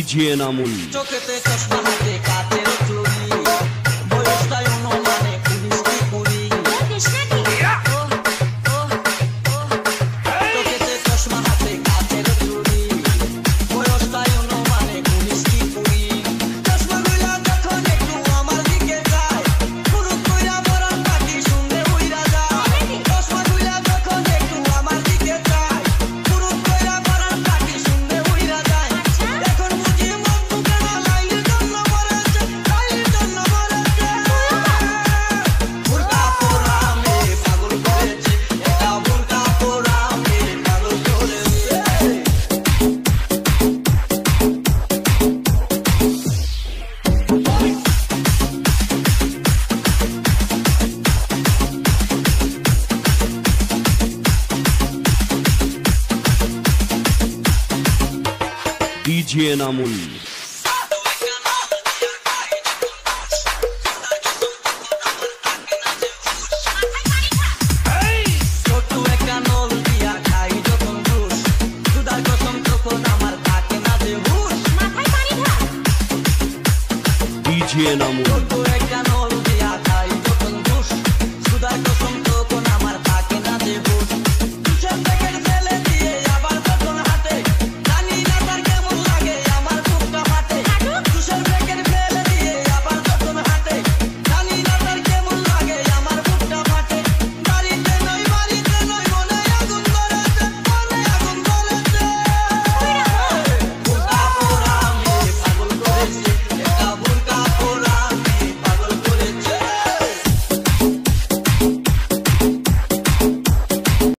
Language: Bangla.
ডিজে নামুন চোখেতে চশমা হাতে কাচের চুড়ি বয়সটাই অনুমানে 19-20 চোখেতে চশমা হাতে কাচের চুড়ি বয়সটাই অনুমানে 19-20 চশমাগুলা যখন একটু আমার দিকে যায় ফুরুত কইরা মরার পাখি শুনলে উইরা যায় চশমাগুলা যখন একটু আমার দিকে যায় ফুরুত কইরা মরার পাখি শুনলে উইরা যায় এখন বুঝি মন বুকে না লাইলে জন্য মরেছে বুরকা পোড়া মে পাগল করেছে এটা বুরকা পোড়া মে পাগল করেছে ডিজে নামুন ছোট্ট একটা নল দিয়া খাই যখন ঘুষ দুধার কসম তখন আমার থাকে না যে হুশ ডিজে নামুন ছোট্ট